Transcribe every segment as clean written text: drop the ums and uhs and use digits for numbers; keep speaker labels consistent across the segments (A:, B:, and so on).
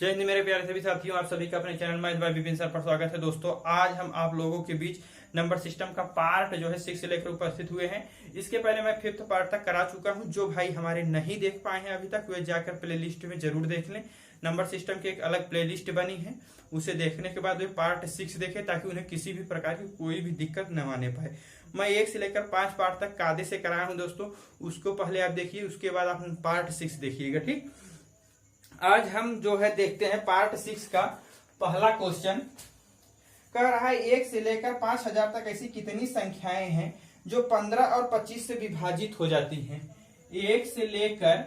A: जय हिंद मेरे प्यारे सभी साथियों, आप सभी का अपने चैनल में बाय विपिन सर पर स्वागत है। दोस्तों आज हम आप लोगों के बीच नंबर सिस्टम का पार्ट जो है 6 से लेकर उपस्थित हुए हैं। इसके पहले मैं 5th पार्ट तक करा चुका हूं। जो भाई हमारे नहीं देख पाए हैं अभी तक वे जाकर प्लेलिस्ट में जरूर देख लें। नंबर सिस्टम की एक अलग प्लेलिस्ट बनी है, उसे देखने के बाद वे पार्ट 6 देखें ताकि उन्हें किसी भी प्रकार की कोई भी दिक्कत न आने पाए। मैं 1 से लेकर 5 पार्ट तक कायदे से कराया हूं दोस्तों, उसको पहले आप देखिए, उसके बाद आप पार्ट 6 देखिएगा। ठीक, आज हम जो है देखते हैं पार्ट 6 का पहला क्वेश्चन। कह रहा है 1 से लेकर 5000 तक ऐसी कितनी संख्याएं हैं जो 15 और 25 से विभाजित हो जाती हैं। 1 से लेकर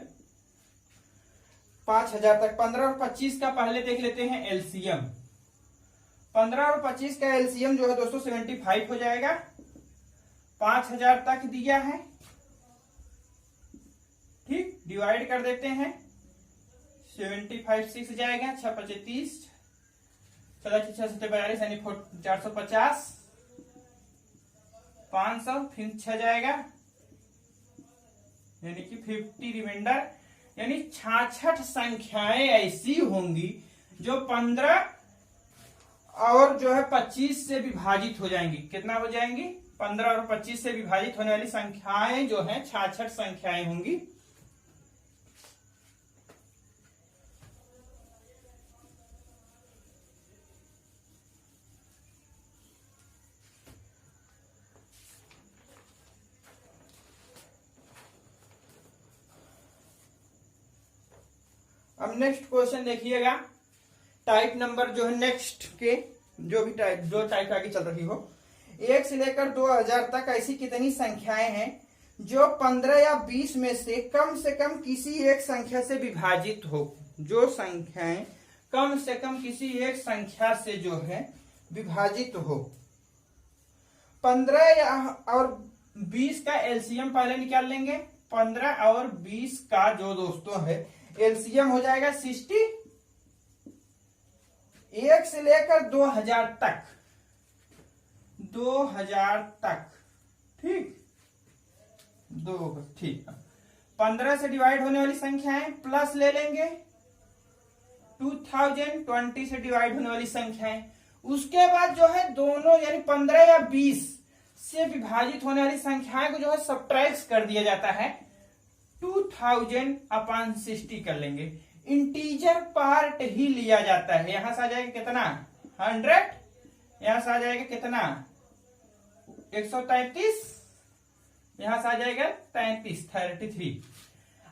A: 5000 तक 15 और 25 का पहले देख लेते हैं एलसीएम। 15 और 25 का एलसीएम जो है दोस्तों 75 हो जाएगा। 5000 तक दिया है, ठीक, डिवाइड कर देते हैं। 75 6 जाएगा, 6 5 30, 14 6 7 42 यानी 450, 500, फिर 6 जाएगा यानी कि 50 रिमाइंडर, यानी 66 संख्याएं ऐसी होंगी जो 15 और जो है 25 से विभाजित हो जाएंगी। कितना हो जाएंगी? 15 और 25 से विभाजित होने वाली संख्याएं जो है 66 संख्याएं होंगी। अब नेक्स्ट क्वेश्चन देखिएगा। टाइप नंबर जो है नेक्स्ट के जो टाइप आगे चल रही हो। 1 से लेकर 2000 तक ऐसी कितनी संख्याएं हैं जो 15 या 20 में से कम किसी एक संख्या से विभाजित हो। जो संख्याएं कम से कम किसी एक संख्या से जो है विभाजित हो। 15 और 20 का एलसीएम पहले निकाल लेंगे। 15 और 20 का जो दोस्तों है एलसीएम हो जाएगा 60। 1 से लेकर 2000 तक, 2000 तक, ठीक, ठीक। 15 से डिवाइड होने वाली संख्याएं प्लस ले लेंगे। 2020 से डिवाइड होने वाली संख्याएं, उसके बाद जो है दोनों यानी 15 या 20 से विभाजित होने वाली संख्याएं को जो है सब्ट्रैक्ट कर दिया जाता है। 2000 अपॉन 60 कर लेंगे। इंटीजर पार्ट ही लिया जाता है। यहां से आ जाएगा कितना? 100। यहां से आ जाएगा कितना? 133। यहां से आ जाएगा 33।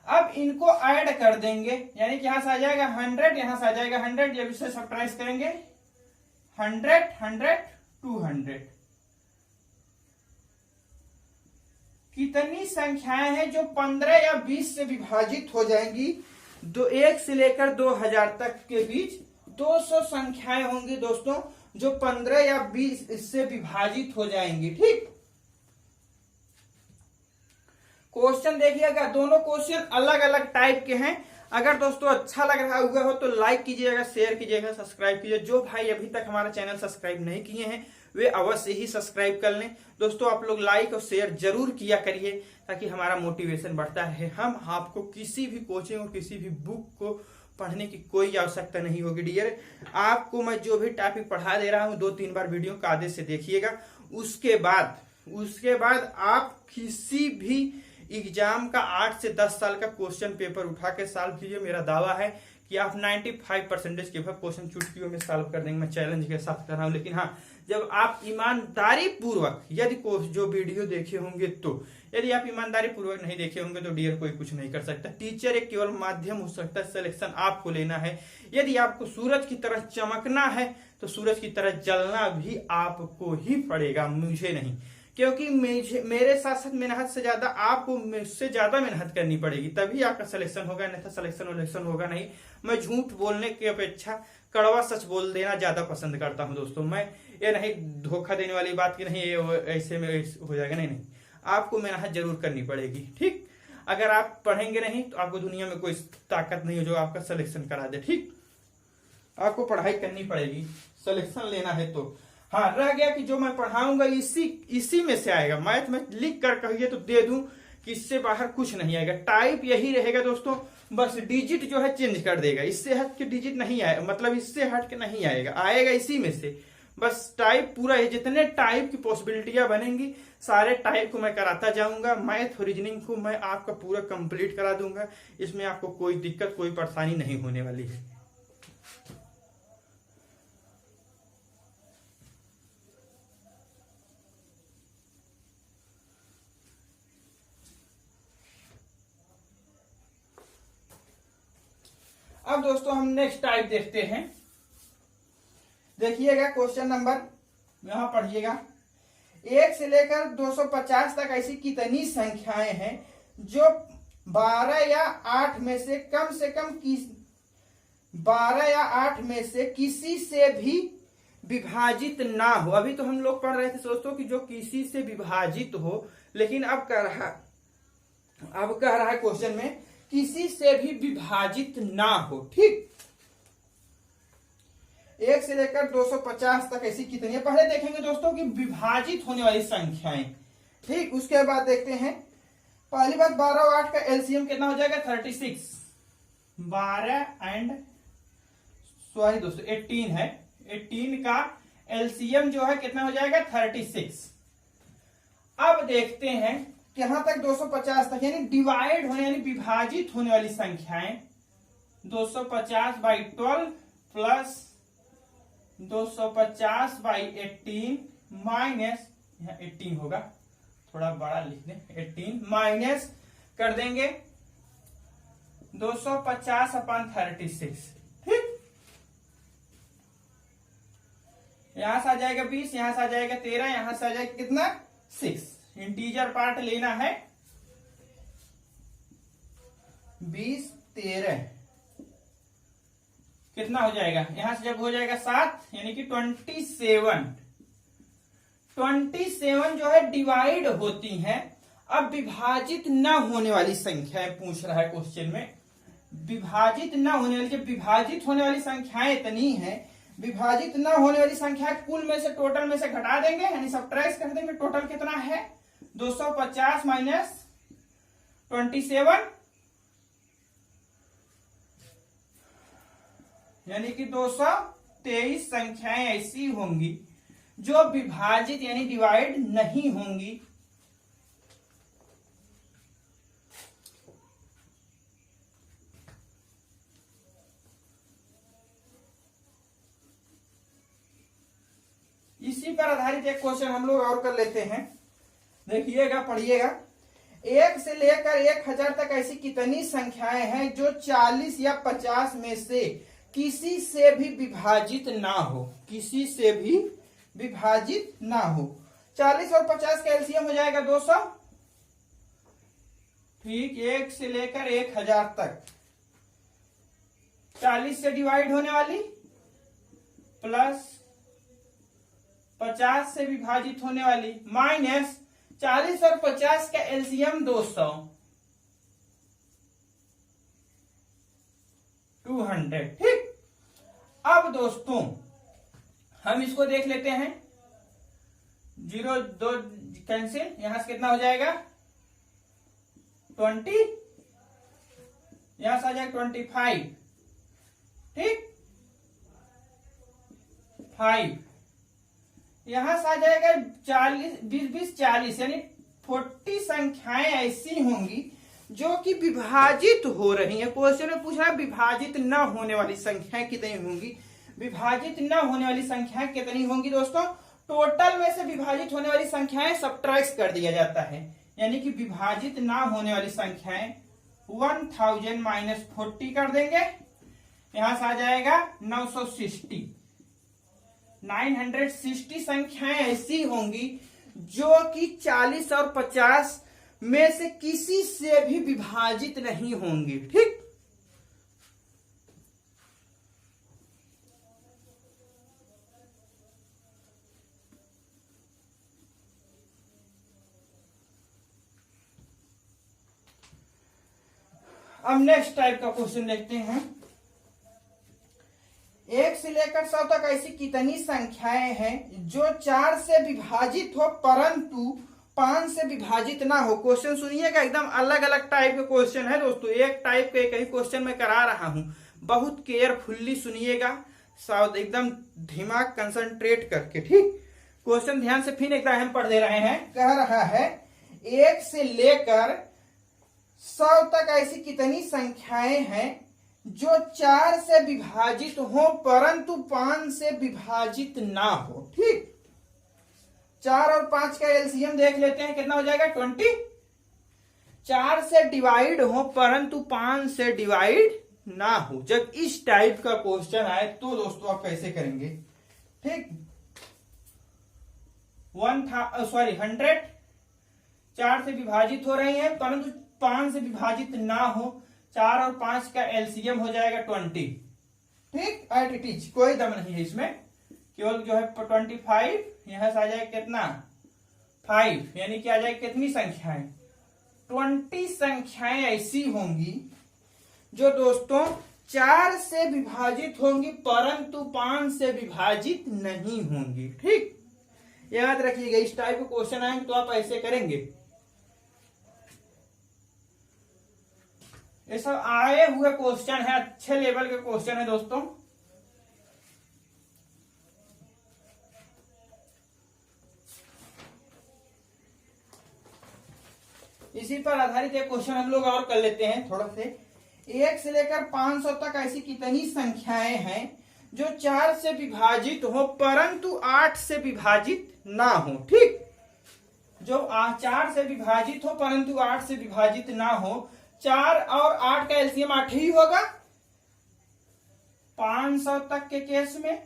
A: अब इनको ऐड कर देंगे, यानी कि यहां से आ जाएगा 100, यहां से आ जाएगा 100। जब इसे सब्ट्रैक्ट करेंगे 100 100 200। कितनी संख्याएं हैं जो 15 या 20 से विभाजित हो जाएंगी? 1 से लेकर 2000 तक के बीच 200 संख्याएं होंगी दोस्तों जो 15 या 20 से विभाजित हो जाएंगी। ठीक, क्वेश्चन देखिएगा। दोनों क्वेश्चन अलग अलग टाइप के हैं। अगर दोस्तों अच्छा लग रहा हुआ हो तो लाइक कीजिएगा, शेयर कीजिएगा, सब्सक्राइब कीजिए। जो भाई अभी तक हमारा चैनल सब्सक्राइब नहीं किए हैं वे अवश्य ही सब्सक्राइब कर लें। दोस्तों आप लोग लाइक और शेयर जरूर किया करिए ताकि हमारा मोटिवेशन बढ़ता है। हम आपको किसी भी कोचिंग और किसी भी बुक को पढ़ने की कोई आवश्यकता नहीं होगी डियर। आपको मैं जो भी टॉपिक पढ़ा दे रहा हूं 2-3 बार वीडियो कायदे से देखिएगा। उसके बाद आप किसी भी एग्जाम का 8 से 10 साल का क्वेश्चन पेपर उठा के सॉल्व कीजिए। मेरा दावा है कि आप 95% के क्वेश्चन चुटकियों में सॉल्व कर देंगे। मैं चैलेंज के साथ कर रहा हूं। लेकिन हाँ, जब आप ईमानदारी पूर्वक यदि जो वीडियो देखे होंगे तो, यदि आप ईमानदारी पूर्वक नहीं देखे होंगे तो डियर कोई कुछ नहीं कर सकता। टीचर एक केवल माध्यम हो सकता है, सिलेक्शन आपको लेना है। यदि आपको सूरज की तरह चमकना है तो सूरज की तरह जलना भी आपको ही पड़ेगा, मुझे नहीं। क्योंकि मेरे साथ साथ मेहनत से ज्यादा आपको मुझसे ज्यादा मेहनत करनी पड़ेगी, तभी आपका सिलेक्शन होगा, नहीं तो सिलेक्शन होगा नहीं। मैं झूठ बोलने की अपेक्षा कड़वा सच बोल देना ज्यादा पसंद करता हूं दोस्तों। मैं ये नहीं धोखा देने वाली बात की नहीं, ये ऐसे में हो जाएगा, नहीं। आपको मेहनत जरूर करनी पड़ेगी। ठीक, अगर आप पढ़ेंगे नहीं तो आपको दुनिया में कोई ताकत नहीं हो जो आपका सिलेक्शन करा दे। ठीक, आपको पढ़ाई करनी पड़ेगी, सिलेक्शन लेना है तो। हाँ, रह गया कि जो मैं पढ़ाऊंगा इसी में से आएगा। मैथ में लिख कर कहिए तो दे दूं किससे बाहर कुछ नहीं आएगा, टाइप यही रहेगा दोस्तों, बस डिजिट जो है चेंज कर देगा, इससे हट के डिजिट नहीं आएगा, मतलब इससे हट के नहीं आएगा, आएगा इसी में से, बस टाइप पूरा है। जितने टाइप की पॉसिबिलिटियां बनेंगी सारे टाइप को मैं कराता जाऊंगा, मैथ रीजनिंग को मैं आपका पूरा कंप्लीट करा दूंगा, इसमें आपको कोई दिक्कत कोई परेशानी नहीं होने वाली है। अब दोस्तों हम नेक्स्ट टाइप देखते हैं। देखिएगा क्वेश्चन नंबर, यहां पढ़िएगा, 1 से लेकर 250 तक ऐसी कितनी संख्याएं हैं जो 12 या 8 में से कम 12 या 8 में से किसी से भी विभाजित ना हो। अभी तो हम लोग पढ़ रहे थे दोस्तों कि जो किसी से विभाजित हो, लेकिन अब कह रहा है क्वेश्चन में किसी से भी विभाजित ना हो। ठीक, 1 से लेकर 250 तक ऐसी कितनी है, पहले देखेंगे दोस्तों कि विभाजित होने वाली संख्याएं। ठीक, उसके बाद देखते हैं, पहली बात 12 और 8 का एलसीएम कितना हो जाएगा, 36। 12 एंड सॉरी दोस्तों 18 है, 18 का एलसीएम जो है कितना हो जाएगा, 36। अब देखते हैं यहां तक 250 तक, यानी डिवाइड होने यानी विभाजित होने वाली संख्याएं, 250/12 प्लस 250/18 माइनस, यहाँ 18 होगा, थोड़ा बड़ा लिख दें, 18 माइनस कर देंगे 250/36। ठीक, यहां से आ जाएगा 20, यहां से आ जाएगा 13, यहां से आ जाएगा कितना, 6। इंटीजर पार्ट लेना है, 20 13 कितना हो जाएगा, यहां से जब हो जाएगा 7 यानी कि 27 जो है डिवाइड होती हैं। अब विभाजित न होने वाली संख्याएं पूछ रहा है क्वेश्चन में, विभाजित न होने वाली, जब विभाजित होने वाली संख्याएं इतनी है, विभाजित न होने वाली संख्या कुल में से टोटल में से घटा देंगे, यानी सबट्रैक्ट कर देंगे, टोटल कितना है 250 माइनस 27 यानी कि 223 संख्याएं ऐसी होंगी जो विभाजित यानी डिवाइड नहीं होंगी। इसी पर आधारित एक क्वेश्चन हम लोग और कर लेते हैं। देखिएगा, पढ़िएगा, 1 से लेकर 1000 तक ऐसी कितनी संख्याएं हैं जो 40 या 50 में से किसी से भी विभाजित ना हो, किसी से भी विभाजित ना हो। 40 और 50 का एलसीएम हो जाएगा 200। ठीक, 1 से लेकर 1000 तक 40 से डिवाइड होने वाली प्लस 50 से विभाजित होने वाली माइनस 40 और 50 का एलसीएम 200, 200। ठीक, अब दोस्तों हम इसको देख लेते हैं, 0 2 कैंसिल, यहां से कितना हो जाएगा 20, यहां से आ जाएगा 25। ठीक, 5, यहां से आ जाएगा 40, 20 40 यानी 40 संख्याएं ऐसी होंगी जो कि विभाजित हो रही है। क्वेश्चन में पूछ रहा है विभाजित न होने वाली संख्याएं कितनी होंगी, विभाजित न होने वाली संख्याएं कितनी होंगी दोस्तों, टोटल में से विभाजित होने वाली संख्याएं सबट्रैक्ट कर दिया जाता है, यानी कि विभाजित न होने वाली संख्याएं 1000 माइनस 40 कर देंगे, यहां से आ जाएगा 960 संख्याएं ऐसी होंगी जो कि 40 और 50 में से किसी से भी विभाजित नहीं होंगी। ठीक, अब नेक्स्ट टाइप का क्वेश्चन देखते हैं, 1 से लेकर 100 तक ऐसी कितनी संख्याएं हैं जो 4 से विभाजित हो परंतु 5 से विभाजित ना हो। क्वेश्चन सुनिएगा, एकदम अलग अलग टाइप के क्वेश्चन है दोस्तों, एक टाइप के एक ही क्वेश्चन मैं करा रहा हूं, बहुत केयरफुल्ली सुनिएगा, साउथ एकदम दिमाग कंसंट्रेट करके, ठीक। क्वेश्चन ध्यान से फिर एक बार हम पढ़ दे रहे हैं। कह रहा है 1 से लेकर 100 तक ऐसी कितनी संख्याएं हैं जो 4 से विभाजित हो परंतु 5 से विभाजित ना हो, ठीक। 4 और 5 का एलसीएम देख लेते हैं, कितना हो जाएगा 20। 4 से डिवाइड हो परंतु 5 से डिवाइड ना हो। जब इस टाइप का क्वेश्चन आए तो दोस्तों आप कैसे करेंगे, ठीक। 100 4 से विभाजित हो रही है परंतु 5 से विभाजित ना हो, 4 और 5 का एलसीएम हो जाएगा 20, ठीक। एट इट इज, कोई दम नहीं है इसमें, केवल जो है 25, यहां से आ जाएगा कितना 5, यानी कि आ जाएगा कितनी संख्याएं 20 संख्याएं ऐसी होंगी जो दोस्तों 4 से विभाजित होंगी परंतु 5 से विभाजित नहीं होंगी, ठीक। याद रखिएगा, इस टाइप के क्वेश्चन आएंगे तो आप ऐसे करेंगे। ये सब आए हुए क्वेश्चन है, अच्छे लेवल के क्वेश्चन है दोस्तों। इसी पर आधारित एक क्वेश्चन हम लोग और कर लेते हैं थोड़ा से। 1 से लेकर 500 तक ऐसी कितनी संख्याएं हैं जो 4 से विभाजित हो परंतु 8 से विभाजित ना हो, ठीक। जो 4 से विभाजित हो परंतु 8 से विभाजित ना हो। 4 और 8 का एलसीएम 8 ही होगा। 500 तक के केस में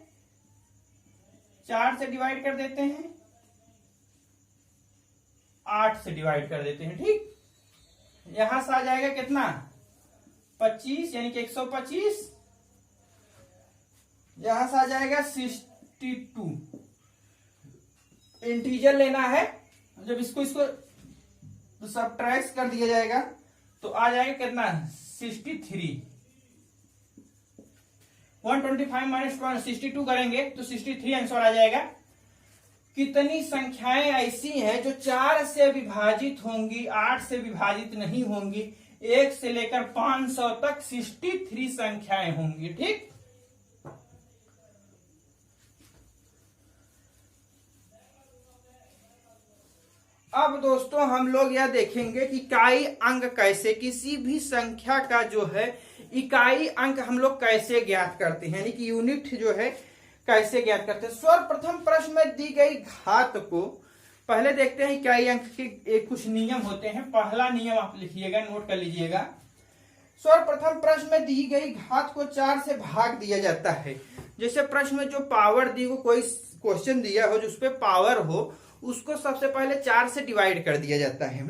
A: 4 से डिवाइड कर देते हैं, 8 से डिवाइड कर देते हैं, ठीक। यहां से आ जाएगा कितना 25, यानी कि 125। यहां से आ जाएगा 62। इंटीजर लेना है, जब इसको सबट्रैक्ट कर दिया जाएगा तो आ जाएगा कितना 63। 125 माइनस 62 करेंगे तो 63 आंसर आ जाएगा। कितनी संख्याएं ऐसी हैं जो 4 से विभाजित होंगी, 8 से विभाजित नहीं होंगी। 1 से लेकर 500 तक 63 संख्याएं होंगी, ठीक। अब दोस्तों हम लोग यह देखेंगे कि इकाई अंक कैसे, किसी भी संख्या का जो है इकाई अंक हम लोग कैसे ज्ञात करते हैं, यानी कि यूनिट जो है कैसे ज्ञात करते हैं। सर्वप्रथम प्रश्न में दी गई घात को पहले देखते हैं। इकाई अंक के कुछ नियम होते हैं। पहला नियम आप लिखिएगा, नोट कर लीजिएगा। सर्वप्रथम प्रश्न में दी गई घात को 4 से भाग दिया जाता है। जैसे प्रश्न में जो पावर दी हो, कोई क्वेश्चन दिया हो जिसपे पावर हो, उसको सबसे पहले 4 से डिवाइड कर दिया जाता है।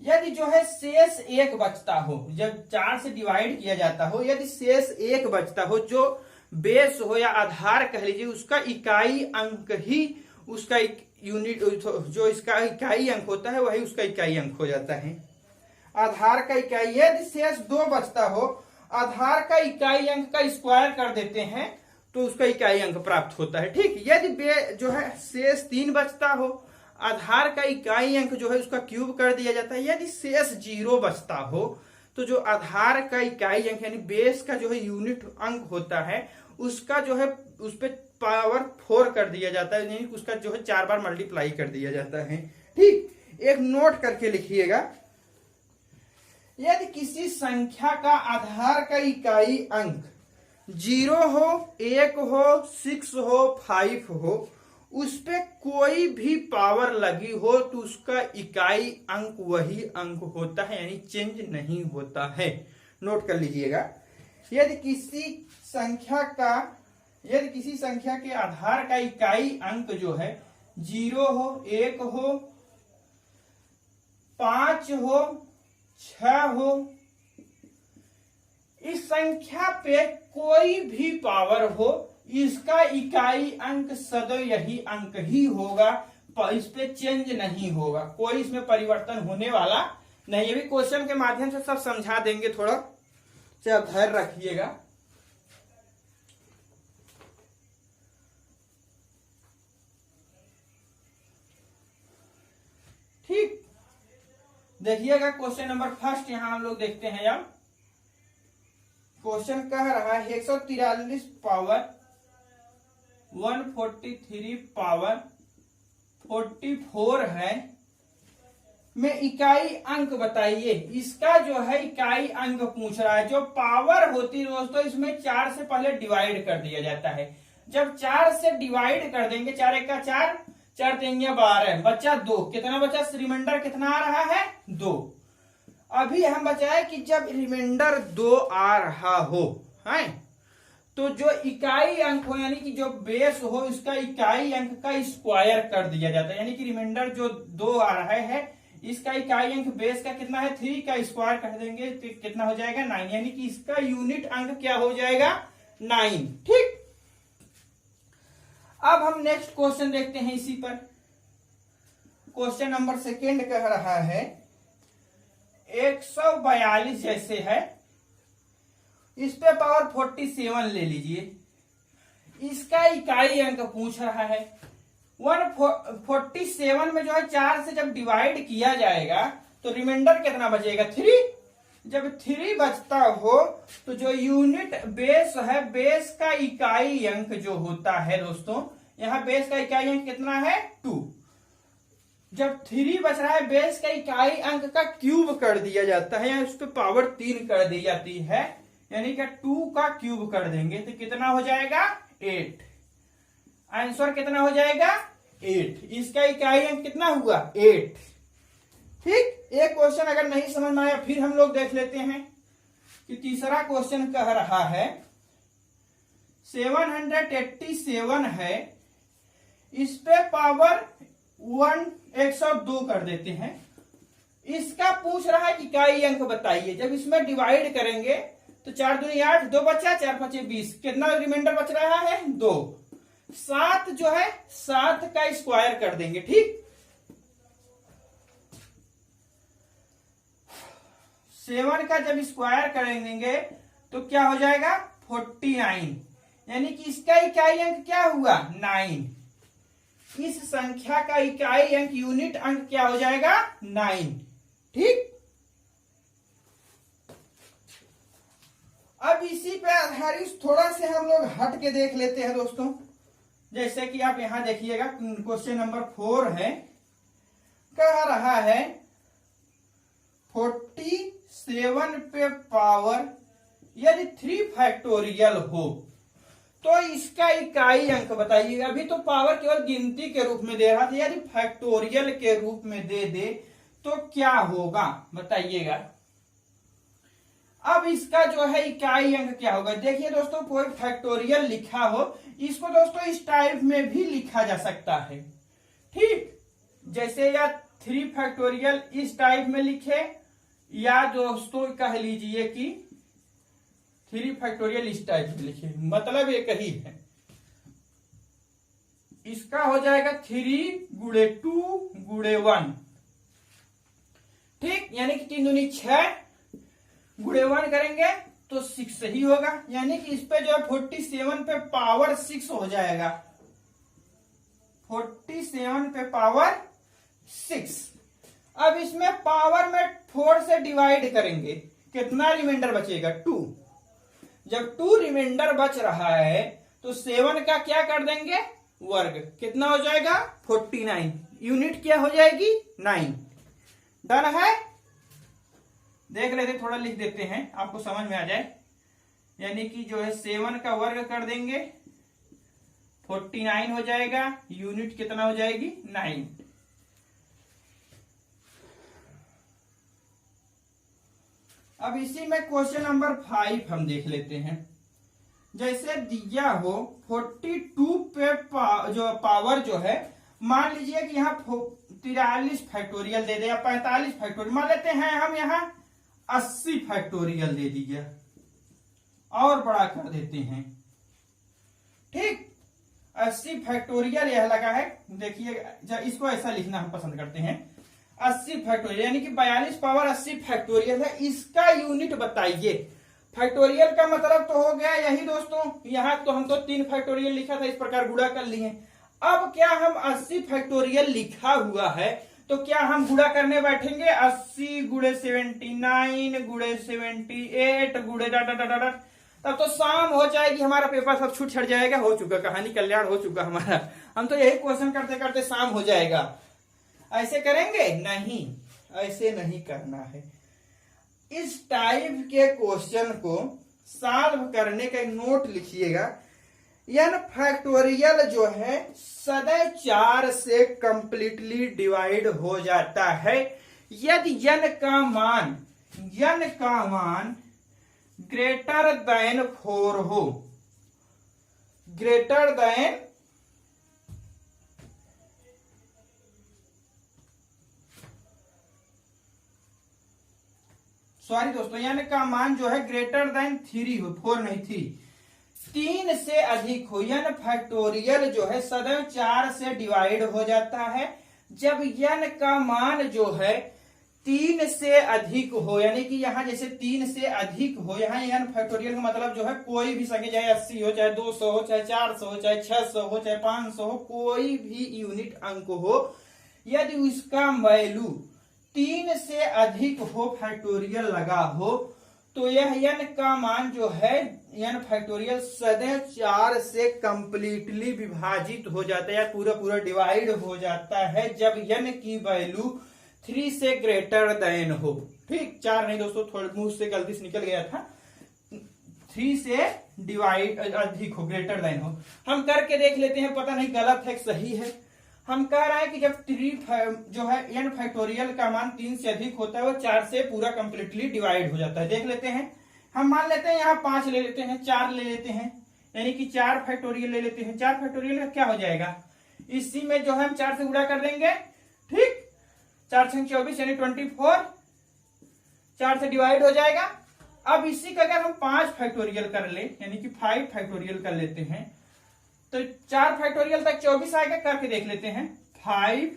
A: यदि जो है शेष 1 बचता हो, जब 4 से डिवाइड किया जाता हो, यदि शेष 1 बचता हो, जो बेस हो या आधार कह लीजिए, उसका इकाई अंक ही उसका यूनिट, जो इसका इकाई अंक होता है वही उसका इकाई अंक हो जाता है। आधार का इकाई, यदि शेष 2 बचता हो, आधार का इकाई अंक का स्क्वायर कर देते हैं तो उसका इकाई अंक प्राप्त होता है, ठीक। यदि जो है शेष 3 बचता हो, आधार का इकाई अंक जो है उसका क्यूब कर दिया जाता है। यदि शेष 0 बचता हो तो जो आधार का इकाई अंक यानी बेस का जो है यूनिट अंक होता है उसका जो है उस पर पावर 4 कर दिया जाता है, यानी उसका जो है 4 बार मल्टीप्लाई कर दिया जाता है, ठीक। एक नोट करके लिखिएगा। यदि किसी संख्या का आधार का इकाई अंक 0 हो, 1 हो, 6 हो, 5 हो, उस पे कोई भी पावर लगी हो तो उसका इकाई अंक वही अंक होता है, यानी चेंज नहीं होता है। नोट कर लीजिएगा। यदि किसी संख्या के आधार का इकाई अंक जो है 0 हो, 1 हो, 5 हो, 6 हो, इस संख्या पे कोई भी पावर हो, इसका इकाई अंक सदैव यही अंक ही होगा, इस पे चेंज नहीं होगा, कोई इसमें परिवर्तन होने वाला नहीं। ये भी क्वेश्चन के माध्यम से सब समझा देंगे, थोड़ा से आप धैर्य रखिएगा। ठीक, देखिएगा क्वेश्चन नंबर फर्स्ट यहां हम लोग देखते हैं। अब क्वेश्चन कह रहा है 143 पावर 143 पावर 44 है में इकाई अंक बताइए। इसका जो है इकाई अंक पूछ रहा है। जो पावर होती है दोस्तों, इसमें 4 से पहले डिवाइड कर दिया जाता है। जब 4 से डिवाइड कर देंगे, 4 एक का 4, 4 3 12, बचा 2, कितना बचा, रिमाइंडर कितना आ रहा है, 2। अभी हम बचाए कि जब रिमाइंडर 2 आ रहा हो, है तो जो इकाई अंक हो यानी कि जो बेस हो, इसका इकाई अंक का स्क्वायर कर दिया जाता है। यानी कि रिमाइंडर जो 2 आ रहा है, इसका इकाई अंक बेस का कितना है, 3 का स्क्वायर कर देंगे तो कितना हो जाएगा, 9। यानी कि इसका यूनिट अंक क्या हो जाएगा, 9। ठीक, अब हम नेक्स्ट क्वेश्चन देखते हैं इसी पर। क्वेश्चन नंबर सेकेंड कह रहा है 142 जैसे है, इस पे पावर 47 ले लीजिए। इसका इकाई अंक पूछ रहा है। 147 में जो है 4 से जब डिवाइड किया जाएगा तो रिमाइंडर कितना बचेगा, 3। जब 3 बचता हो तो जो यूनिट बेस है, बेस का इकाई अंक जो होता है दोस्तों, यहां बेस का इकाई अंक कितना है, 2। जब 3 बच रहा है, बेस का इकाई अंक का क्यूब कर दिया जाता है, या उस पर पावर 3 कर दी जाती है, यानी कि 2 का क्यूब कर देंगे तो कितना हो जाएगा, 8। आंसर कितना हो जाएगा, 8। इसका इकाई अंक कितना हुआ, 8। ठीक, एक क्वेश्चन अगर नहीं समझ में आया फिर हम लोग देख लेते हैं कि तीसरा क्वेश्चन कह रहा है 787 है, इस पे पावर 102 कर देते हैं। इसका पूछ रहा है कि इकाई अंक बताइए। जब इसमें डिवाइड करेंगे तो 4 दूनी 8, 2 बचा, 4 5 20, कितना रिमाइंडर बच रहा है, 2। 7 जो है 7 का स्क्वायर कर देंगे। ठीक, 7 का जब स्क्वायर करेंगे तो क्या हो जाएगा, 49। यानी कि इसका इकाई अंक क्या हुआ, 9। इस संख्या का इकाई अंक, यूनिट अंक क्या हो जाएगा, 9। ठीक, अब इसी पे आधारित थोड़ा से हम लोग हट के देख लेते हैं दोस्तों। जैसे कि आप यहां देखिएगा क्वेश्चन नंबर 4 है, कह रहा है 47 पे पावर यदि 3 फैक्टोरियल हो तो इसका इकाई अंक बताइए। अभी तो पावर केवल गिनती के रूप में दे रहा था, यदि फैक्टोरियल के रूप में दे दे तो क्या होगा बताइएगा। अब इसका जो है इकाई अंक क्या होगा, देखिए दोस्तों, कोई फैक्टोरियल लिखा हो, इसको दोस्तों इस टाइप में भी लिखा जा सकता है। ठीक, जैसे या 3 फैक्टोरियल इस टाइप में लिखे, या दोस्तों कह लीजिए कि 3 फैक्टोरियल इस टाइप में लिखे, मतलब एक ही है। इसका हो जाएगा 3 गुणे 2 गुणे 1। ठीक, यानी कि 3 दूनी 6 गुणे 1 करेंगे तो 6 ही होगा। यानी कि इस पे जो है 47 पे पावर 6 हो जाएगा, 47 पे पावर 6। अब इसमें पावर में 4 से डिवाइड करेंगे, कितना रिमाइंडर बचेगा, 2। जब 2 रिमाइंडर बच रहा है तो 7 का क्या कर देंगे, वर्ग, कितना हो जाएगा, 49। यूनिट क्या हो जाएगी, 9। डन है, देख लेते, थोड़ा लिख देते हैं आपको समझ में आ जाए। यानी कि जो है 7 का वर्ग कर देंगे, 49 हो जाएगा, यूनिट कितना हो जाएगी, 9। अब इसी में क्वेश्चन नंबर 5 हम देख लेते हैं। जैसे दिया हो 42 पे जो पावर जो है, मान लीजिए कि यहाँ 43 फैक्टोरियल दे दे या 45 फैक्टोरियल, मान लेते हैं हम यहाँ 80 फैक्टोरियल दे दीजिए और बड़ा कर देते हैं। ठीक, 80 फैक्टोरियल यह लगा है, देखिए इसको ऐसा लिखना हम पसंद करते हैं, 80 फैक्टोरियल यानी कि 42 पावर 80 फैक्टोरियल है। इसका यूनिट बताइए। फैक्टोरियल का मतलब तो हो गया यही दोस्तों, यहां तो हम तो 3 फैक्टोरियल लिखा था, इस प्रकार गुणा कर लिए। अब क्या हम 80 फैक्टोरियल लिखा हुआ है तो क्या हम गुणा करने बैठेंगे 80 गुणे 79 गुणे 78 गुणे डा डा डा डा, तब तो शाम हो जाएगी, हमारा पेपर सब छूट छट जाएगा, हो चुका, कहानी कल्याण हो चुका हमारा। हम तो यही क्वेश्चन करते करते शाम हो जाएगा। ऐसे करेंगे नहीं, ऐसे नहीं करना है। इस टाइप के क्वेश्चन को सॉल्व करने का नोट लिखिएगा। n फैक्टोरियल जो है सदैव 4 से कंप्लीटली डिवाइड हो जाता है यदि n का मान ग्रेटर देन 4 हो, ग्रेटर देन सॉरी दोस्तों, n का मान जो है ग्रेटर देन 3 हो, 4 नहीं 3 से अधिक हो। n फैक्टोरियल जो है सदैव 4 से डिवाइड हो जाता है जब n का मान जो है 3 से अधिक हो, यानी कि यहां जैसे 3 से अधिक हो, यहाँ n फैक्टोरियल का मतलब जो है कोई भी संख्या, चाहे 80 हो, चाहे 200 हो, चाहे 400 हो, चाहे 600 हो, चाहे 500 हो, कोई भी यूनिट अंक हो, यदि उसका वैल्यू 3 से अधिक हो, फैक्टोरियल लगा हो, तो यह n का मान जो है n फैक्टोरियल सदैव 4 से कंप्लीटली विभाजित हो जाता है या पूरा डिवाइड हो जाता है जब n की वैल्यू 3 से ग्रेटर देन हो। ठीक, 4 नहीं दोस्तों, थोड़े मुंह से गलती से निकल गया था, 3 से डिवाइड अधिक हो, ग्रेटर देन हो। हम करके देख लेते हैं, पता नहीं गलत है सही है। हम कह रहे हैं कि जब 3 जो है n फैक्टोरियल का मान 3 से अधिक होता है वो 4 से पूरा कंप्लीटली डिवाइड हो जाता है। देख लेते हैं, हम मान लेते हैं यहाँ 5 ले लेते हैं, 4 ले लेते हैं, यानी कि 4 फैक्टोरियल ले लेते हैं। 4 फैक्टोरियल का क्या हो जाएगा, इसी में जो है हम 4 से गुणा कर लेंगे। ठीक, 4 से 24 यानी 24, 4 से डिवाइड हो जाएगा। अब इसी का अगर हम 5 फैक्टोरियल कर ले, यानी कि 5 फैक्टोरियल कर लेते हैं, तो 4 फैक्टोरियल तक 24 आएगा। करके देख लेते हैं, 5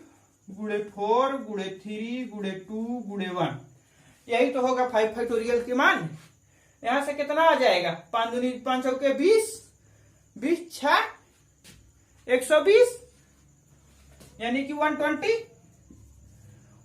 A: गुणे 4 गुणे 3 गुणे 2 गुणे 1, यही तो होगा 5 फैक्टोरियल के मान। यहां से कितना आ जाएगा, 5 दूनी 5 चौके 20, 20 6 120, यानी कि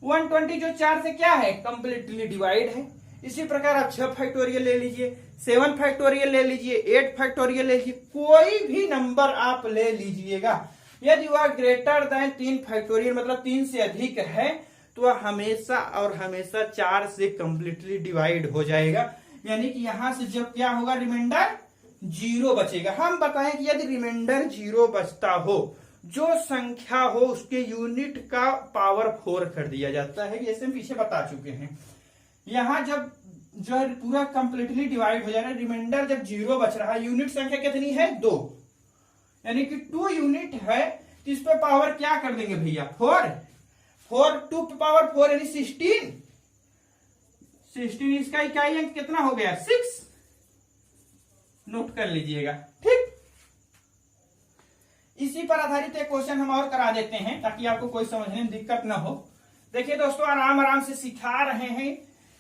A: 120 जो 4 से क्या है, कंप्लीटली डिवाइड है। इसी प्रकार आप 6 फैक्टोरियल ले लीजिए, 7 फैक्टोरियल ले लीजिए, 8 फैक्टोरियल ले लीजिए, कोई भी नंबर आप ले लीजिएगा, यदि वह ग्रेटर देन 3 फैक्टोरियल मतलब 3 से अधिक है तो वह हमेशा और हमेशा 4 से कंप्लीटली डिवाइड हो जाएगा। यानी कि यहां से जब क्या होगा, रिमाइंडर 0 बचेगा। हम बताएं कि यदि रिमाइंडर 0 बचता हो, जो संख्या हो उसके यूनिट का पावर 4 कर दिया जाता है, जैसे हम पीछे बता चुके हैं। यहां जब जो है पूरा कंप्लीटली डिवाइड हो जा रहा है, रिमाइंडर जब 0 बच रहा है, यूनिट संख्या कितनी है 2, यानी कि 2 यूनिट है, तो इस पे पावर क्या कर देंगे भैया 4, 2 पे पावर 4 यानी 16, इसका इकाई अंक कितना हो गया 6, नोट कर लीजिएगा। ठीक, इसी पर आधारित एक क्वेश्चन हम और करा देते हैं ताकि आपको कोई समझने में दिक्कत ना हो। देखिए दोस्तों, आराम से सिखा रहे हैं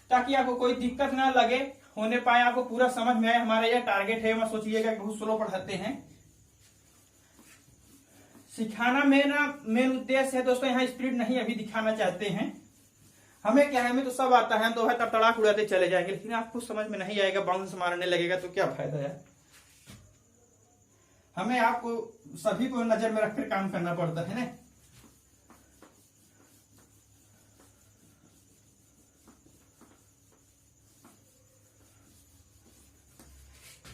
A: ताकि आपको कोई दिक्कत ना लगे, होने पाए आपको पूरा समझ में आए। हमारा यह टारगेट है, मैं सोचिएगा बहुत स्लो पढ़ाते हैं, सिखाना मेन उद्देश्य है दोस्तों। यहाँ स्पीड नहीं अभी दिखाना चाहते हैं, हमें क्या है, हमें तो सब आता है, हम तो है तब तड़ाक उड़ाते चले जाएंगे, लेकिन आपको समझ में नहीं आएगा, बाउंस मारने लगेगा तो क्या फायदा है। हमें आपको सभी को नजर में रखकर काम करना पड़ता है ना।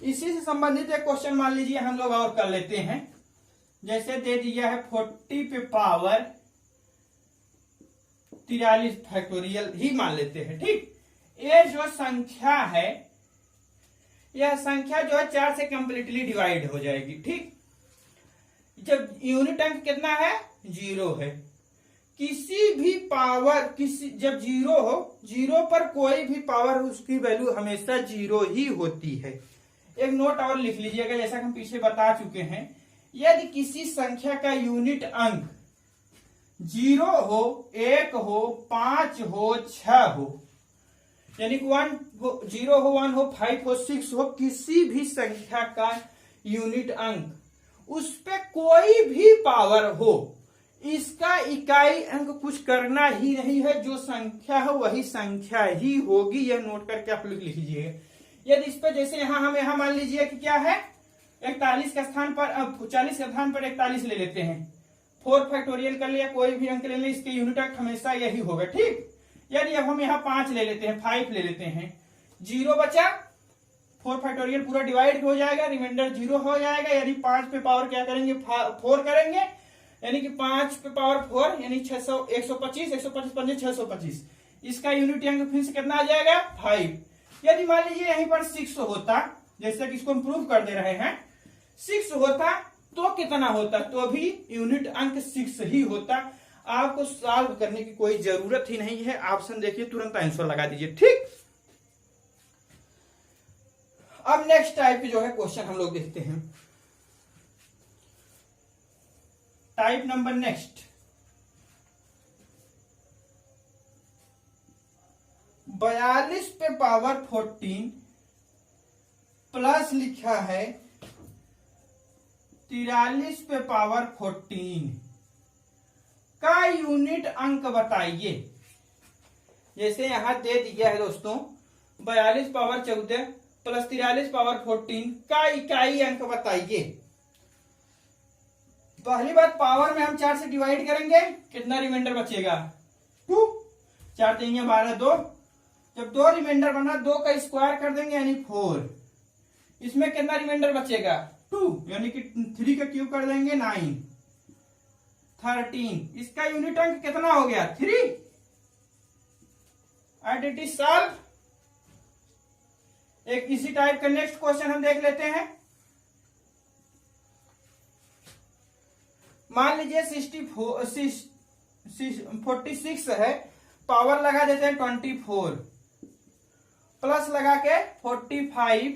A: इसी से संबंधित एक क्वेश्चन मान लीजिए हम लोग और कर लेते हैं। जैसे दे दिया है 40 पे पावर 43 फैक्टोरियल ही मान लेते हैं। ठीक, ये जो संख्या है, यह संख्या जो है 4 से कंप्लीटली डिवाइड हो जाएगी। ठीक, जब यूनिट अंक कितना है 0 है, किसी भी पावर जब 0 हो, 0 पर कोई भी पावर उसकी वैल्यू हमेशा 0 ही होती है। एक नोट और लिख लीजिएगा, जैसा हम पीछे बता चुके हैं, यदि किसी संख्या का यूनिट अंक 0 हो, 1 हो, 5 हो, 6 हो, यानी 1 हो, 0 हो, 1 हो, 5 हो, 6 हो, किसी भी संख्या का यूनिट अंक उस पे कोई भी पावर हो, इसका इकाई अंक कुछ करना ही नहीं है, जो संख्या है वही संख्या ही होगी, यह नोट करके आप लोग लिख लीजिएगा। यदि इस पर जैसे हम यहाँ मान लीजिए कि क्या है 41 के स्थान पर, अब 40 के स्थान पर 41 ले लेते हैं, 4 फैक्टोरियल कर लिया, कोई भी अंक ले लें, इसके यूनिट अंक हमेशा यही होगा। ठीक, यदि अब हम यहाँ 5 ले लेते हैं, 5 ले लेते हैं, 0 बचा, 4 फैक्टोरियल पूरा डिवाइड हो जाएगा, रिमाइंडर 0 हो जाएगा। यानी 5 पे पावर क्या करेंगे 4 करेंगे, यानी कि 5 पे पावर 4 यानी 600 125, 125 पंजे 625। इसका यूनिट अंक फिर से कितना आ जाएगा 5। यदि मान लीजिए यहीं पर 6 होता, जैसे कि इसको हम प्रूव कर दे रहे हैं, 6 होता तो कितना होता, तो भी यूनिट अंक 6 ही होता। आपको सॉल्व करने की कोई जरूरत ही नहीं है, ऑप्शन देखिए तुरंत आंसर लगा दीजिए। ठीक, अब नेक्स्ट टाइप जो है क्वेश्चन हम लोग देखते हैं। टाइप नंबर नेक्स्ट, 42 पे पावर 14 प्लस लिखा है 43 पे पावर 14 का यूनिट अंक बताइए। जैसे यहां दे दिया है दोस्तों 42 पावर 14 प्लस 43 पावर 14 का इकाई अंक बताइए। पहली बात, पावर में हम 4 से डिवाइड करेंगे, कितना रिमाइंडर बचेगा 2, 4 देंगे 12, 2, जब 2 रिमाइंडर बना 2 का स्क्वायर कर देंगे यानी 4, इसमें कितना रिमाइंडर बचेगा 2, यानी कि 3 का क्यूब कर देंगे 9, 13। इसका यूनिट अंक कितना हो गया 3। And it is solve. एक इसी टाइप का नेक्स्ट क्वेश्चन हम देख लेते हैं। मान लीजिए 46 है, पावर लगा देते हैं 24 प्लस लगा के 45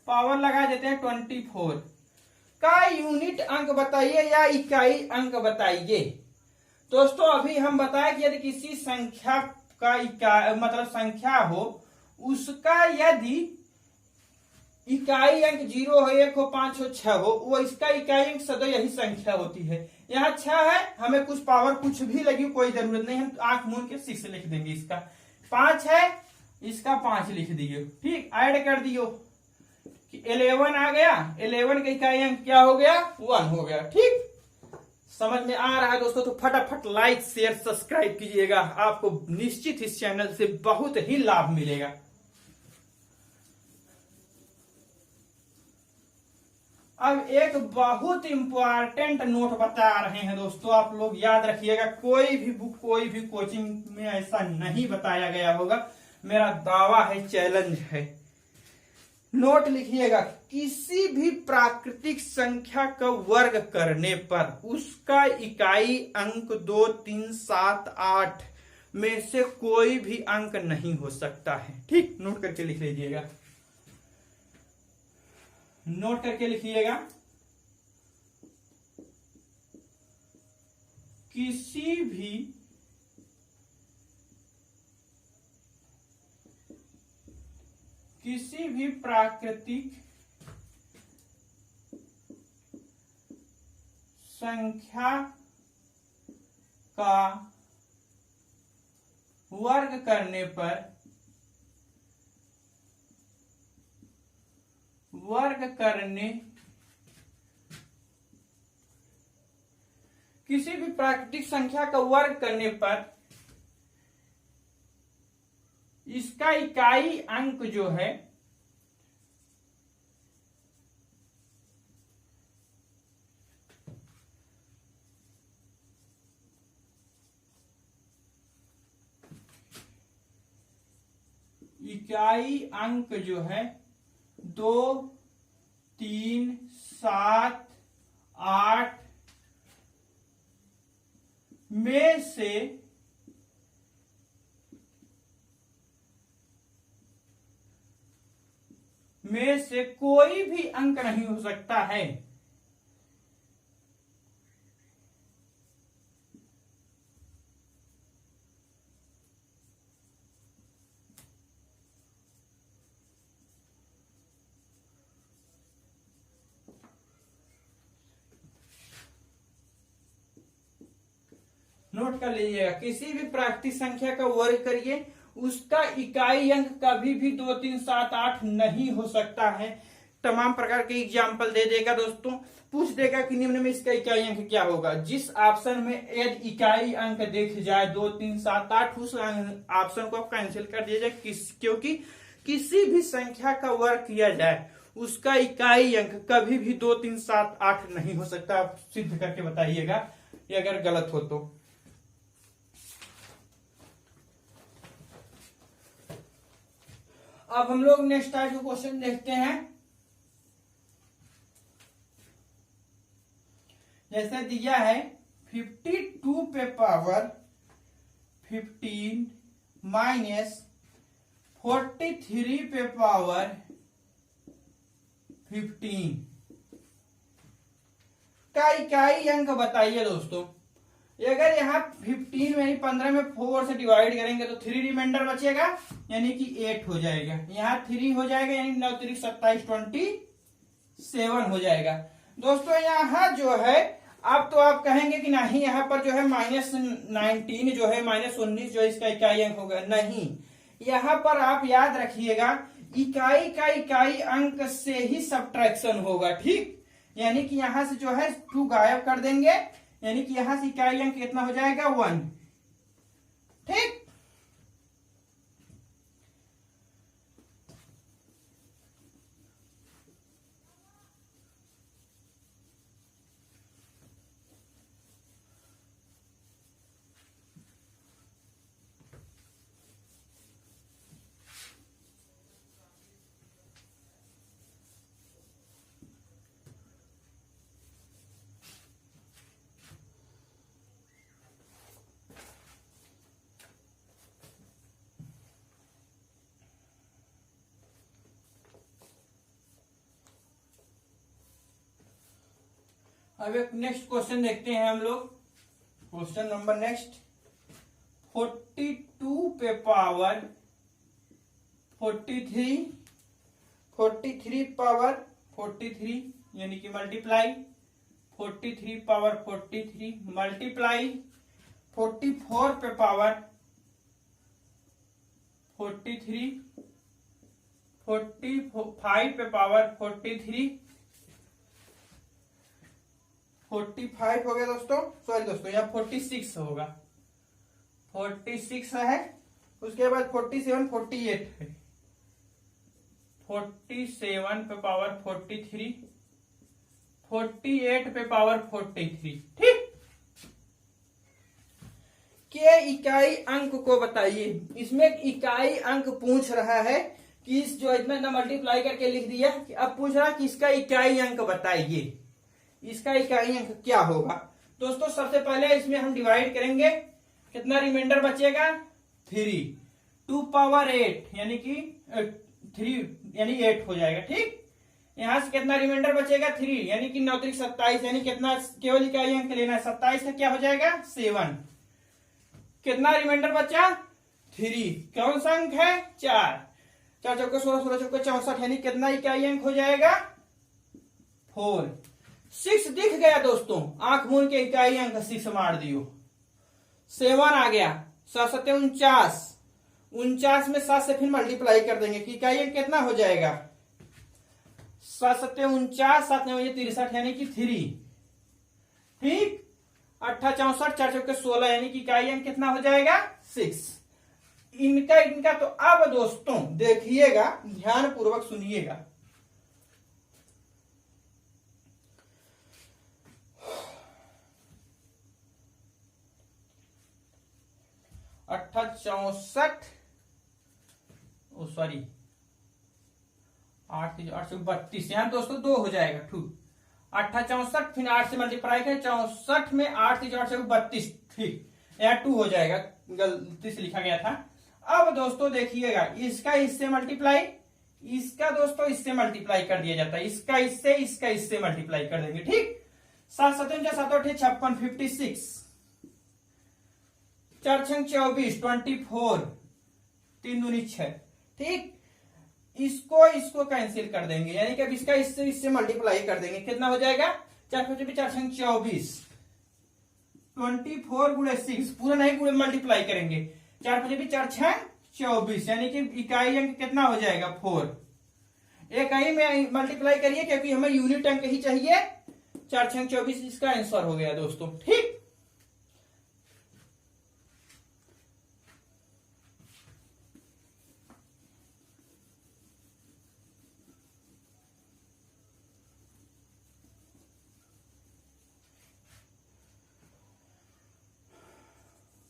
A: पावर लगा देते हैं 24 का यूनिट अंक बताइए या इकाई अंक बताइए। दोस्तों अभी हम बताएं कि यदि किसी संख्या का इकाई मतलब संख्या हो, उसका यदि इकाई अंक 0 हो, 1 हो, 5 हो, 6 हो, वो इसका इकाई अंक सदैव यही संख्या होती है। यहाँ 6 है, हमें कुछ पावर कुछ भी लगी कोई जरूरत नहीं, हम आंख मूंद के 6 लिख देंगे। इसका 5 है, इसका 5 लिख दियो। ठीक, ऐड कर दियो कि 11 आ गया, 11 का इकाई अंक क्या हो गया 1 हो गया। ठीक, समझ में आ रहा है दोस्तों, तो फटाफट लाइक शेयर सब्सक्राइब कीजिएगा, आपको निश्चित इस चैनल से बहुत ही लाभ मिलेगा। अब एक बहुत इंपॉर्टेंट नोट बता रहे हैं दोस्तों, आप लोग याद रखिएगा, कोई भी बुक कोई भी कोचिंग में ऐसा नहीं बताया गया होगा, मेरा दावा है, चैलेंज है। नोट लिखिएगा, किसी भी प्राकृतिक संख्या का वर्ग करने पर उसका इकाई अंक 2, 3, 7, 8 में से कोई भी अंक नहीं हो सकता है। ठीक, नोट करके लिख लीजिएगा, नोट करके लिखिएगा, किसी भी प्राकृतिक संख्या का वर्ग करने पर किसी भी प्राकृतिक संख्या का वर्ग करने पर इसका इकाई अंक जो है इकाई अंक जो है 2, 3, 7, 8 में से कोई भी अंक नहीं हो सकता है। नोट कर लीजिएगा, किसी भी प्राकृतिक संख्या का वर्ग करिए, उसका इकाई अंक कभी भी 2, 3, 7, 8 नहीं हो सकता है। तमाम प्रकार के एग्जाम्पल दे देगा दोस्तों, पूछ देगा कि निम्न में इसका इकाई अंक क्या होगा। जिस ऑप्शन में यदि इकाई अंक देख जाए 2, 3, 7, 8, उस ऑप्शन को आप कैंसिल कर दीजिए, क्योंकि किसी भी संख्या का वर्ग किया जाए उसका इकाई अंक कभी भी 2, 3, 7, 8 नहीं हो सकता। आप सिद्ध करके बताइएगा ये अगर गलत हो तो। अब हम लोग नेक्स्ट टाइप का क्वेश्चन देखते हैं। जैसे दिया है 52 पे पावर 15 माइनस 43 पे पावर 15 का इकाई अंक बताइए दोस्तों। अगर यहाँ 15 में 15 में 4 से डिवाइड करेंगे तो 3 रिमाइंडर बचेगा, यानी कि 8 हो जाएगा। यहाँ 3 हो जाएगा, यानी 9 3 27 27 हो जाएगा। दोस्तों यहाँ जो है, अब तो आप कहेंगे कि नहीं यहाँ पर जो है -19 जो है -19 जो है इसका इकाई अंक होगा। नहीं, यहाँ पर आप याद रखिएगा इकाई का इकाई अंक से ही सब्ट्रैक्शन होगा, ठीक। यानी कि यहां से जो है 2 गायब कर देंगे, यानी कि यहां से इकाई अंक कितना हो जाएगा 1, ठीक। अब एक नेक्स्ट क्वेश्चन देखते हैं हम लोग। क्वेश्चन नंबर नेक्स्ट 42 पे पावर 43 पावर 43 यानी कि मल्टीप्लाई 43 पावर 43 मल्टीप्लाई 44 पे पावर 43 45 पे पावर 43 45 हो गया दोस्तों, सॉरी दोस्तों यहाँ 46 होगा, 46 है। उसके बाद 47 48 है, 47 पे पावर 43 48 पे पावर 43, ठीक। के इकाई अंक को बताइए। इसमें इकाई अंक पूछ रहा है कि इस जो इतना मल्टीप्लाई करके लिख दिया, अब पूछ रहा है कि इसका इकाई अंक बताइए, इसका इकाई अंक क्या होगा। दोस्तों सबसे पहले इसमें हम डिवाइड करेंगे, कितना रिमाइंडर बचेगा 3 2 पावर 8 यानी कि 3 यानी 8 हो जाएगा, ठीक। यहां से कितना रिमाइंडर बचेगा 3 यानी कि 9 3 27 यानी कितना केवल इकाई अंक लेना है, 27 का क्या हो जाएगा 7। कितना रिमाइंडर बचा 3, कौन सा अंक है 4 4 चौके 16 16 चौके 64 यानी कितना इकाई अंक हो जाएगा 4। 6 दिख गया दोस्तों, आंख मूंद के इकाई अंक 6 मार दियो। 7 आ गया, 7 7 49 49 में 7 से फिर मल्टीप्लाई कर देंगे कि इकाई अंक कितना हो जाएगा 7 7 49 7 9 63 यानी कि 3, ठीक। 8 64 4 चौके 16 यानी कि इकाई अंक कितना हो जाएगा 6। इनका तो अब दोस्तों देखिएगा, ध्यान पूर्वक सुनिएगा। अट्ठा 64 सॉरी 8 32 यहाँ दोस्तों 2 हो जाएगा, ठीक। 8 64 फिर 8 से मल्टीप्लाई करें 64 में 8 32, ठीक। यहाँ 2 हो जाएगा, गलती से लिखा गया था। अब दोस्तों देखिएगा, इसका इससे मल्टीप्लाई, इसका दोस्तों इससे मल्टीप्लाई कर दिया जाता है, इसका इससे मल्टीप्लाई कर देंगे, ठीक। 7 7 7 8 56 56 4 6 24 24 3 दूनी 6, ठीक। इसको कैंसिल कर देंगे, यानी कि अब इसका इससे मल्टीप्लाई कर देंगे, कितना हो जाएगा 4 5 4 6 24 24 गुणे 6, पूरा नहीं गुणे मल्टीप्लाई करेंगे, 4 5 4 6 24, यानी कि इकाई अंक कितना हो जाएगा 4। इकाई में मल्टीप्लाई करिए क्योंकि हमें यूनिट अंक ही चाहिए। 4 6 24 इसका आंसर हो गया दोस्तों। ठीक,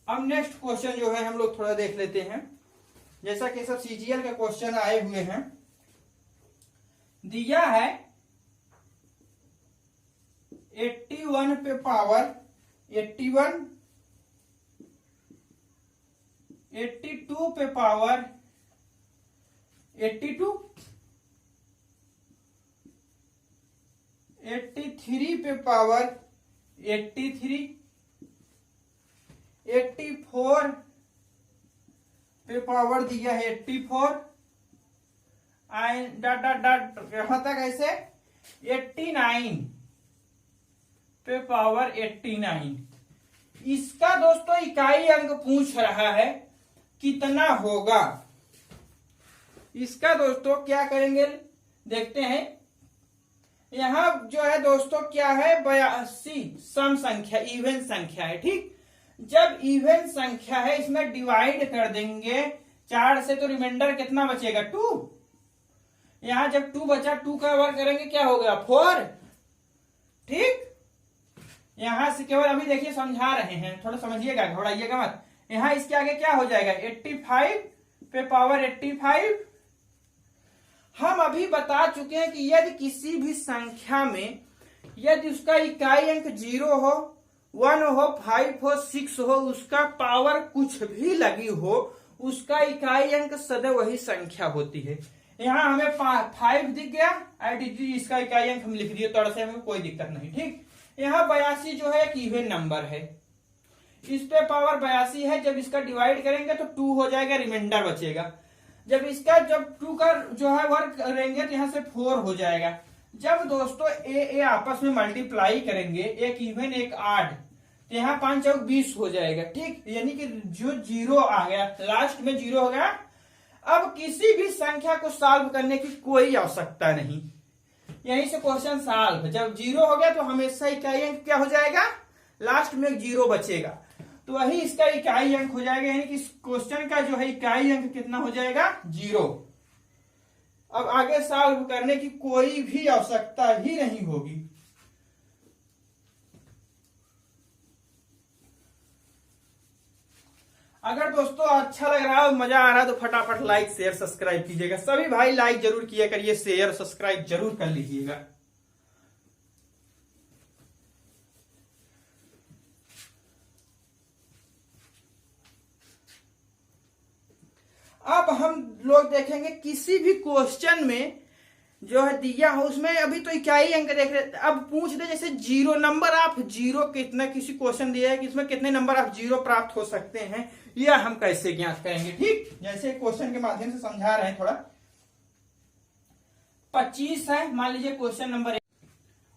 A: अब नेक्स्ट क्वेश्चन जो है हम लोग थोड़ा देख लेते हैं। जैसा कि सब सीजीएल के क्वेश्चन आए हुए हैं, दिया है 81 पे पावर 81, 82 पे पावर 82, 83 पे पावर 83, 84 पे पावर दिया है 84, डॉट डॉट डॉट यहां तक ऐसे 89 पे पावर 89। इसका दोस्तों इकाई अंक पूछ रहा है कितना होगा। इसका दोस्तों क्या करेंगे देखते हैं। यहां जो है दोस्तों क्या है 82 सम संख्या, इवन संख्या है। ठीक, जब इवन संख्या है इसमें डिवाइड कर देंगे 4 से तो रिमाइंडर कितना बचेगा 2। यहां जब 2 बचा, 2 का वर्ग करेंगे क्या हो गया 4। ठीक, यहां से केवल अभी देखिए समझा रहे हैं, थोड़ा समझिएगा, घबराइएगा मत। यहां इसके आगे क्या हो जाएगा 85 पे पावर 85। हम अभी बता चुके हैं कि यदि किसी भी संख्या में यदि उसका इकाई अंक 0 हो, 1 हो, 5 हो, 6 हो, उसका पावर कुछ भी लगी हो, उसका इकाई अंक सदैव वही संख्या होती है। यहां हमें 5 दिख गया, आईडीजी इसका इकाई अंक हम लिख दिए, तोड़ से हमें कोई दिक्कत नहीं। ठीक, यहाँ 82 जो है एक इवन नंबर है, इस पे पावर 82 है। जब इसका डिवाइड करेंगे तो 2 हो जाएगा, रिमाइंडर बचेगा। जब 2 का जो है वर्ग करेंगे तो यहां से 4 हो जाएगा। जब दोस्तों ए आपस में मल्टीप्लाई करेंगे, एक इवन एक आड, तो यहाँ 5 और 20 हो जाएगा। ठीक, यानी कि जो 0 आ गया, लास्ट में 0 हो गया। अब किसी भी संख्या को सॉल्व करने की कोई आवश्यकता नहीं, यहीं से क्वेश्चन सॉल्व। जब 0 हो गया तो हमेशा इकाई अंक क्या हो जाएगा, लास्ट में 0 बचेगा, तो वही इसका इकाई अंक हो जाएगा। यानी कि इस क्वेश्चन का जो है इकाई अंक कितना हो जाएगा 0। अब आगे सॉल्व करने की कोई भी आवश्यकता ही नहीं होगी। अगर दोस्तों अच्छा लग रहा है, मजा आ रहा है, तो फटाफट लाइक शेयर सब्सक्राइब कीजिएगा। सभी भाई लाइक जरूर किया करिए, शेयर सब्सक्राइब जरूर कर लीजिएगा। अब हम लोग देखेंगे किसी भी क्वेश्चन में जो है दिया हो, उसमें अभी तो इकाई अंक देख रहे। अब पूछ दे जैसे 0 नंबर आप 0 कितना, किसी क्वेश्चन दिया है कि इसमें कितने नंबर आप 0 प्राप्त हो सकते हैं, यह हम कैसे ज्ञात करेंगे। ठीक, जैसे क्वेश्चन के माध्यम से समझा रहे हैं थोड़ा। 25 है मान लीजिए क्वेश्चन नंबर 1।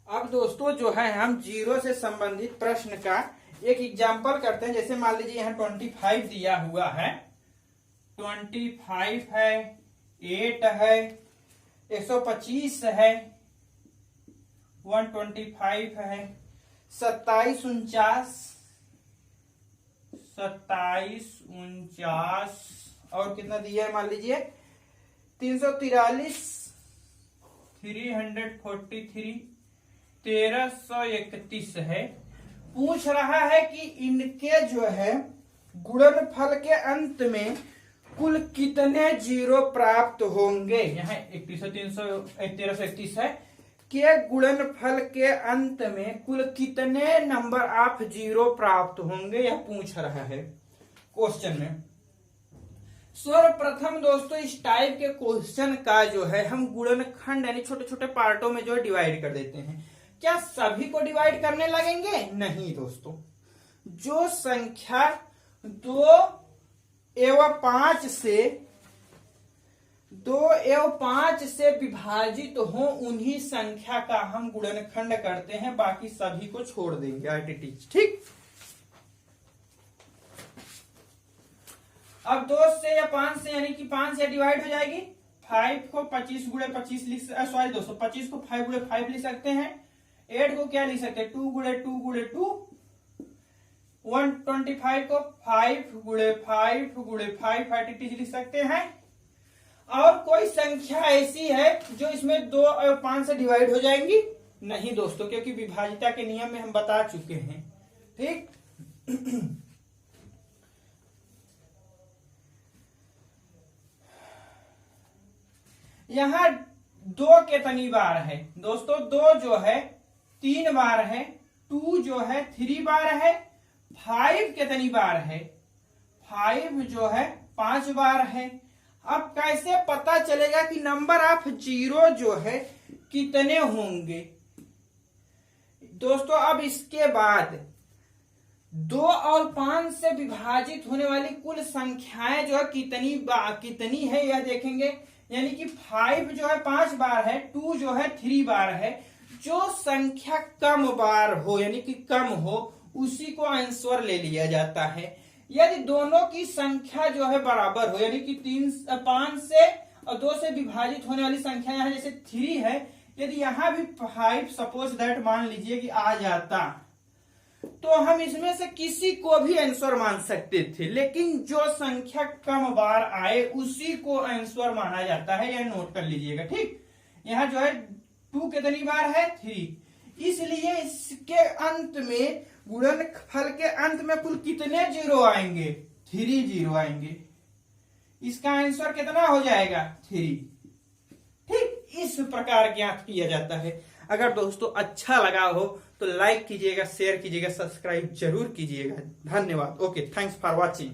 A: अब दोस्तों जो है हम 0 से संबंधित प्रश्न का एक एग्जाम्पल करते हैं। जैसे मान लीजिए यहाँ 25 दिया हुआ है, 25 है, 8 है, 125 है, 125 है, 27 49 और कितना दिया है मान लीजिए 343, 343, 1331 है। पूछ रहा है कि इनके जो है गुणनफल के अंत में कुल कितने 0 प्राप्त होंगे। यहाँ 1331 है कि गुणनफल के अंत में कुल कितने नंबर आप 0 प्राप्त होंगे, यह पूछ रहा है क्वेश्चन में। सर्वप्रथम दोस्तों इस टाइप के क्वेश्चन का जो है हम गुणनखंड यानी छोटे छोटे पार्टों में जो डिवाइड कर देते हैं। क्या सभी को डिवाइड करने लगेंगे? नहीं दोस्तों, जो संख्या 2 एवं 5 से विभाजित हो उन्हीं संख्या का हम गुणनखंड करते हैं, बाकी सभी को छोड़ देंगे आर्टिटीज। ठीक, अब 2 से या 5 से यानी कि 5 से डिवाइड हो जाएगी। 5 को 25 गुणे 25 लिख, सॉरी दोस्तों 25 को 5 गुणे 5 लिख सकते हैं। 8 को क्या लिख सकते हैं 2 गुणे 2 गुणे 2। 125 को 5 गुणे 5 गुणे 5 80 लिख सकते हैं। और कोई संख्या ऐसी है जो इसमें 2 और 5 से डिवाइड हो जाएंगी? नहीं दोस्तों, क्योंकि विभाजिता के नियम में हम बता चुके हैं। ठीक यहां 2 कितनी बार है दोस्तों? 2 जो है 3 बार है, 2 जो है 3 बार है, 5 कितनी बार है? 5 जो है 5 बार है। अब कैसे पता चलेगा कि नंबर ऑफ जीरो जो है कितने होंगे? दोस्तों अब इसके बाद 2 और 5 से विभाजित होने वाली कुल संख्याएं जो है कितनी है यह देखेंगे। यानी कि 5 जो है 5 बार है, 2 जो है 3 बार है। जो संख्या कम बार हो यानी कि कम हो उसी को आंसर ले लिया जाता है। यदि दोनों की संख्या जो है बराबर हो यानी कि 5 से और 2 से विभाजित होने वाली संख्या यहाँ जैसे 3 है, यदि यहाँ भी 5 सपोज दैट मान लीजिए कि आ जाता तो हम इसमें से किसी को भी आंसर मान सकते थे, लेकिन जो संख्या कम बार आए उसी को आंसर माना जाता है। यह नोट कर लीजिएगा। ठीक, यहाँ जो है 2 कितनी बार है 3, इसलिए इसके अंत में गुणनफल के अंत में कुल कितने जीरो आएंगे? 3 जीरो आएंगे। इसका आंसर कितना हो जाएगा 3। ठीक, इस प्रकार ज्ञात किया जाता है। अगर दोस्तों अच्छा लगा हो तो लाइक कीजिएगा, शेयर कीजिएगा, सब्सक्राइब जरूर कीजिएगा। धन्यवाद। Okay, thanks for watching.